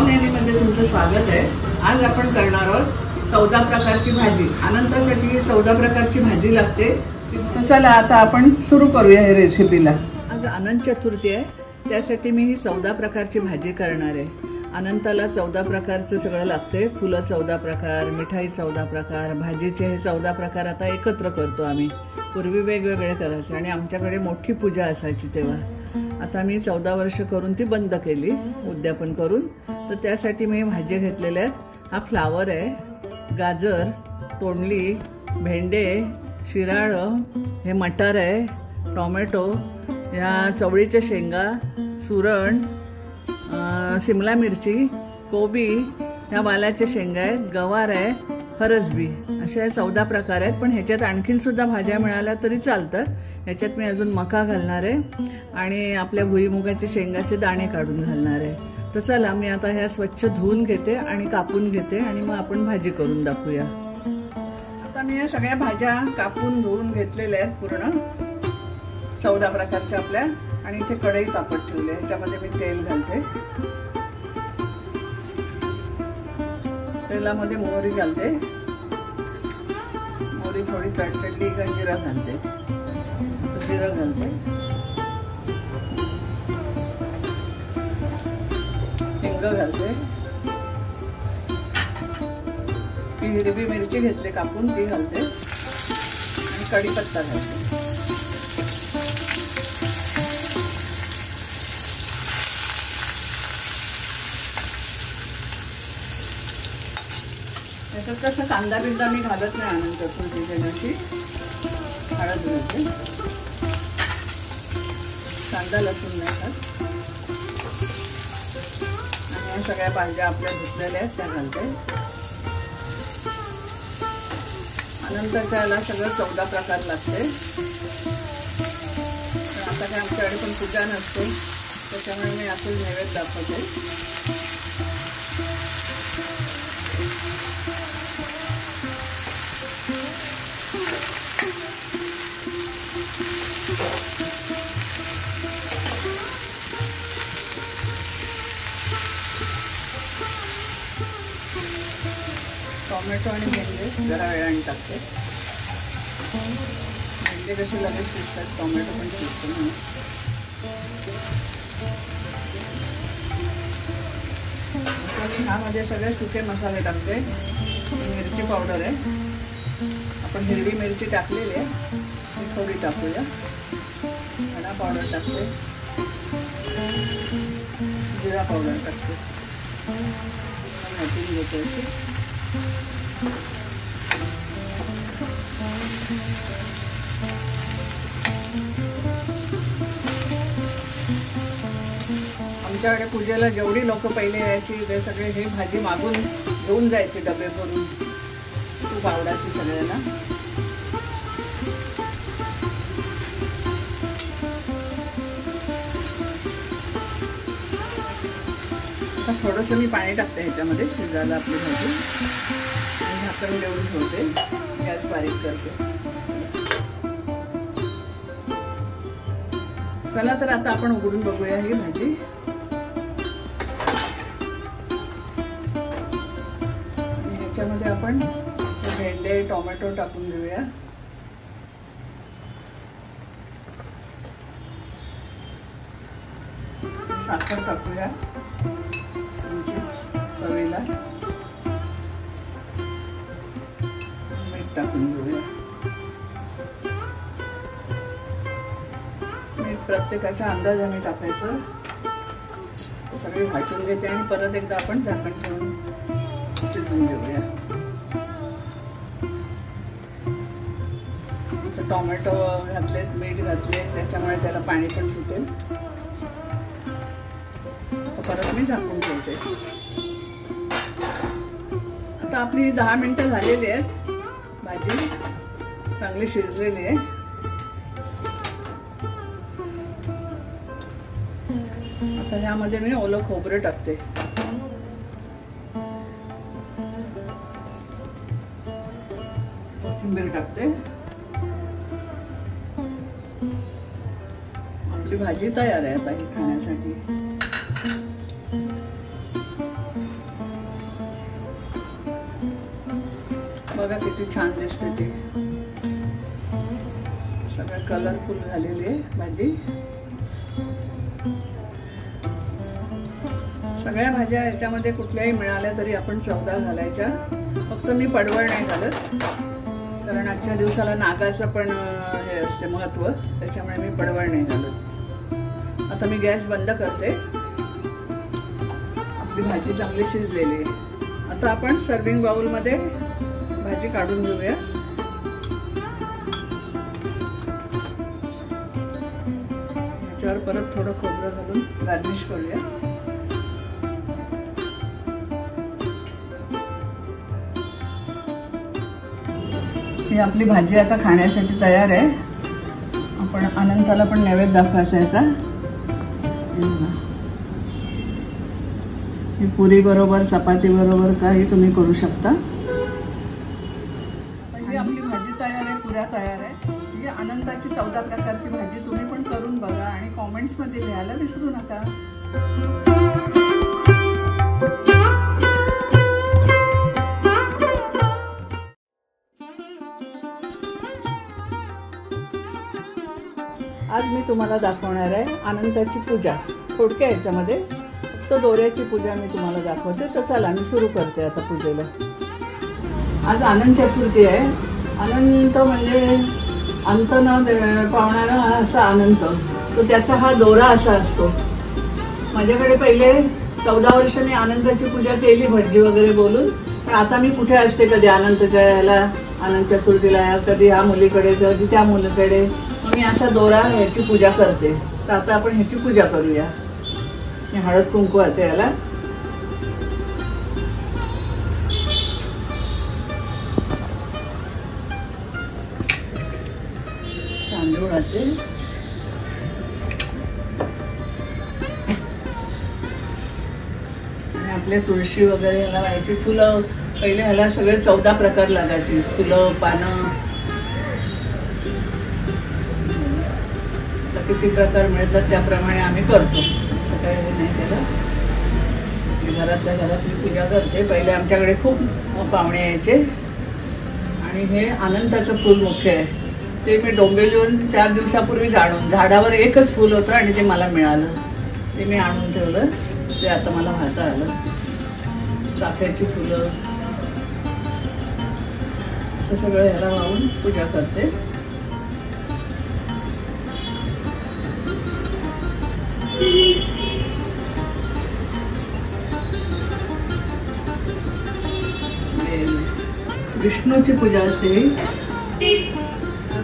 नवनेहमीमध्ये तुमचं स्वागत आहे। आज आपण करणार आहोत 14 प्रकारची भाजी। अनंतासाठी 14 प्रकारची भाजी लागते। चला आता आपण सुरू करूया हे रेसिपीला। आज अनंत चतुर्थी आहे, त्यासाठी मी ही 14 प्रकारची भाजी करणार आहे। अनंताला 14 प्रकारचं सगळं लागते। फुलं 14 प्रकार, मिठाई 14 प्रकार, भाजीचे हे 14 प्रकार आता एकत्र करतो आम्ही। पूर्वी वेगवेगळे करायचे आणि आमच्याकडे मोठी पूजा असायची तेव्हा। आता मी 14 वर्ष करून ती बंद केली उद्यापन करून। तर त्यासाठी मी भाजी घेतलेल्या आहेत। हा फ्लावर आहे, गाजर, तोंडली, भेंडे, शिराळं, हे मटार आहे, टोमॅटो, या चवळीच्या शेंगा, सुरण, शिमला मिरची, कोबी, ह्या वालाच्या शेंगा आहेत, गवार आहे, फरसबी, अशा 14 प्रकार आहेत। पण ह्याच्यात आणखीन सुद्धा भाज्या मिळाल्या तरी चालतात। ह्याच्यात मी अजून मका घालणार आहे आणि आपल्या भुईमुगाचे शेंगाचे दाणे काढून घालणार आहे। तर चला मी आता ह्या स्वच्छ धुवून घेते आणि कापून घेते आणि मग आपण भाजी करून दाखवूया। आता मी या सगळ्या भाज्या कापून धुवून घेतलेल्या आहेत पूर्ण 14 प्रकारच्या आपल्या। आणि इथे कढई तापत ठेवली, ह्याच्यामध्ये मी तेल घालते। तेलामध्ये मोहरी घालते, मोहरी थोडी तडतडली का जिरा घालते, जिरा घालते, हिंग घालते, ही हिरवी मिरची घेतली कापून ती घालते आणि कढीपत्ता घालते। त्याच्यात कसं कांदा बिंदा मी घालत नाही अनंत चतुर्थीच्या दिवशी। हळद घालते, कांदा लसूण नाही घालत आणि या सगळ्या भाज्या आपल्या धुतलेल्या आहेत त्या घालते। अनंताच्या याला सगळं 14 प्रकार लागते। आता काय आमच्याकडे पण पूजा नसते, त्याच्यामुळे मी असंच नैवेद्य दाखवते। टोमॅटो आणि भेंडे जरा वेळाने टाकते। भेंडे कसे लगेच शिजतात, टोमॅटो पण शिजतो म्हणून। ह्यामध्ये सगळे सुके मसाले टाकते। मिरची पावडर आहे, आपण हिरवी मिरची टाकलेली आहे, ती थोडी टाकूया। धना पावडर टाकते, जिरा पावडर टाकते, घालून घेते अशी। आमच्याकडे पूजेला जेवढी लोक पहिले यायची ते सगळे ही भाजी मागून घेऊन जायचे डबे भरून। खूप आवडायची सगळ्यांना। आता थोडंसं मी पाणी टाकते ह्याच्यामध्ये शिजायला आपली भाजी, झाकण देऊन ठेवते, गॅस बारीक करते। चला तर आता आपण उघडून बघूया ही भाजी। ह्याच्यामध्ये आपण भेंडे टोमॅटो टाकून घेऊया। साखर टाकूया चवीला, मीठ टाकून घेऊया। मीठ प्रत्येकाच्या अंदाजाने टाकायचं। सगळे घाटून घेते आणि परत एकदा आपण झाकण ठेवून शिजवून घेऊया। टोमॅटो घातलेत, मीठ घातले, त्याच्यामुळे त्याला पाणी पण सुटेल। परत मी झाकून ठेवते। आता आपली 10 मिनिटं झालेली आहेत, भाजी चांगली शिजलेली आहे। आता ह्यामध्ये मी ओलं खोबरं टाकते, कोथिंबीर टाकते। आपली भाजी तयार आहे आता ही खाण्यासाठी। बघा किती छान दिसते ती, सगळं कलरफुल झालेली आहे भाजी. सगळ्या भाज्या याच्यामध्ये कुठल्याही मिळाल्या तरी आपण 14 घालायच्या. फक्त मी पडवळ नाही घालत, कारण आजच्या दिवसाला नागाचं पण हे असते महत्त्व, त्याच्यामुळे मी पडवळ नाही घालत. आता मी गॅस बंद करते. आपली भाजी चांगली शिजलेली आहे. आता आपण सर्विंग बाउलमध्ये भाजी काढून घेऊया. याच्यावर परत थोडं खोबरं घालून गार्निश करूया. ही आपली भाजी आता खाण्यासाठी तयार आहे. आपण अनंताला पण नैवेद्य दाखवायचा याचा. ही पुरी बरोबर चपाती बरोबर काही तुम्ही करू शकता. ही आपली भाजी तयार आहे, पुऱ्या तयार आहे. ही अनंताची 14 प्रकारची भाजी तुम्ही पण करून बघा आणि कॉमेंट्समध्ये लिहायला विसरू नका. आज मी तुम्हाला दाखवणार आहे अनंताची पूजा. थोडक्या ह्याच्यामध्ये फक्त दोऱ्याची पूजा मी तुम्हाला दाखवते. तर चला मी सुरू करते आता पूजेला. आज अनंत चतुर्थी आहे. अनंत म्हणजे अंत न पावणारा असा अनंत. तर त्याचा हा दोरा असा असतो. माझ्याकडे पहिले 14 वर्ष मी अनंताची पूजा केली भटजी वगैरे बोलून. पण आता मी कुठे असते, कधी अनंतच्या याला अनंत चतुर्थीला, कधी ह्या मुलीकडे कधी त्या मुलीकडे. मी असा दोरा ह्याची पूजा करते. तर आता आपण ह्याची पूजा करूया. मी हळद कुंकू आहे याला. तांदूळ आहे. आणि आपले तुळशी वगैरे ह्याला व्हायची फुलं. पहिले ह्याला सगळे 14 प्रकार लागायची, फुलं पानं. किती प्रकार मिळतात त्याप्रमाणे आम्ही करतो. असं काही नाही केलं. घरातल्या घरातली पूजा करते. पहिले आमच्याकडे खूप पाहुणे यायचे. आणि हे अनंताचं फूल मुख्य आहे. ते मी डोंबिवलीहून 4 दिवसापूर्वीच आणून, झाडावर एकच फूल होतं आणि ते मला मिळालं. ते मी आणून ठेवलं. ते आता मला वाहता आलं. चाफ्याची फुलं असं सगळं ह्याला वाहून पूजा करते. विष्णूची पूजा असते.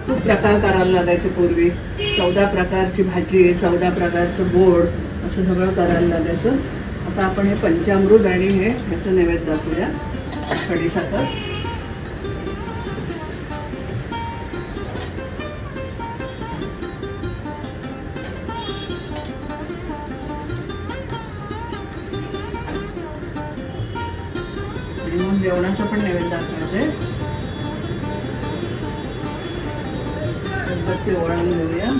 खूप प्रकार करायला लागायचे पूर्वी. 14 प्रकारची भाजी, 14 प्रकारचं गोड, असं सगळं करायला लागायचं. आता आपण हे पंचामृत आणि हे ह्याचं नैवेद्य दाखवूया. खडीसाखर. मग जेवणाचं पण नैवेद्य दाखवायचंय. गणपती ओवाळून घेऊया.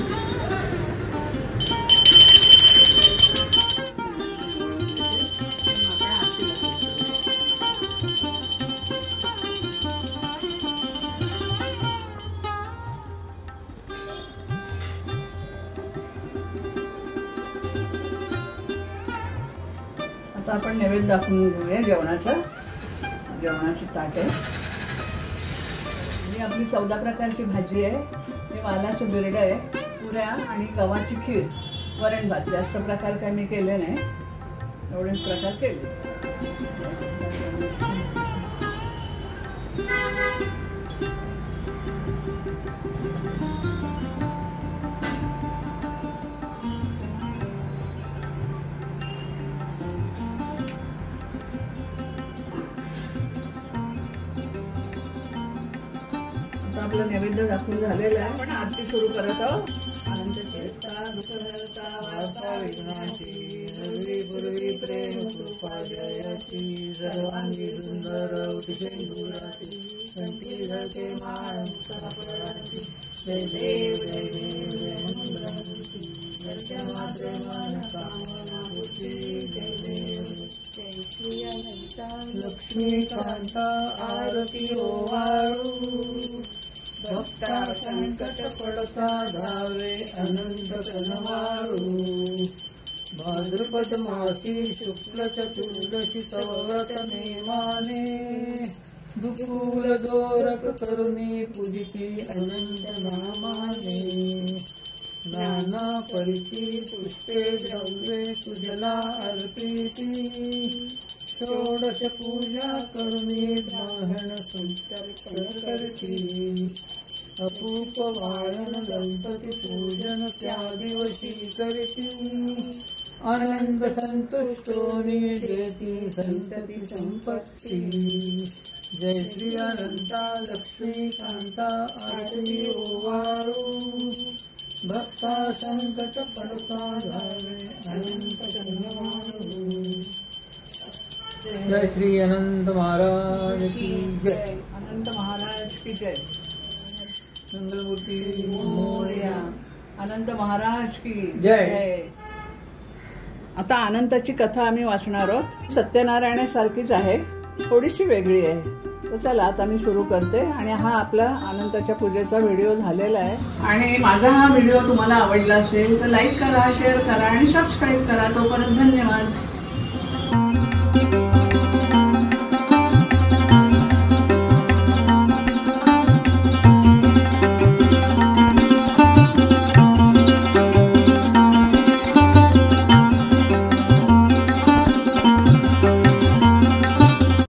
आता आपण नैवेद्य दाखवून घेऊया जेवणाचं. जेवणाचं ताट आहे. ही आपली 14 प्रकारची भाजी आहे. हे वालाचं बिरडं आहे, पुऱ्या आणि गव्हाची खीर, वरण भात. जास्त प्रकार काही मी केले नाही, एवढेच प्रकार केले. आपलं नैवेद्य दाखवून झालेलं आहे. आपण आरती सुरू करत आहोत. अनंत चेता दुःखहर्ता वार्ता विघ्नाची, हरी पूर्वी प्रेम कृपा जयाची, सर्वांगी सुंदर उठेंदुराची, कंठी धके माळ मुक्तापराची, जय देव जय देव जय मंगलमूर्ती, जय मात्रे मन कामना मूर्ती, जय देव जय श्री अनंता लक्ष्मी लक्ष्मीकांता आरती ओवाळू भक्ता संकट पडता धावे अनंत कनवाळू भाद्रपद मासी शुक्ल चतुर्दशी तव व्रत नेमाने दुकूल दोरक करुणी पूजिती अनंत नामाने नाना परिची पुष्पे द्रव्ये तुझला अर्पिती षोडश पूजा करुणी ग्रहण संस्कार करती अपूप वाळन गणपती पूजन त्या दिवशी करती आनंद संतुष्टोनी देती संतती संपत्ती जय श्री अनंता लक्ष्मीकांता आरती ओवाळू भक्ता संकट पडता धावे अनंत कनवाळू जय श्री अनंत महाराज की जय अनंत महाराज की जय मंगलमूर्ती मोरया अनंत महाराज की जय. आता अनंताची कथा आम्ही वाचणार आहोत. सत्यनारायणासारखीच आहे, थोडीशी वेगळी आहे. तर चला आता मी सुरू करते. आणि हा आपला अनंताच्या पूजेचा व्हिडिओ झालेला आहे. आणि माझा हा व्हिडिओ तुम्हाला आवडला असेल तर लाईक करा, शेअर करा आणि सबस्क्राईब करा. तोपर्यंत धन्यवाद.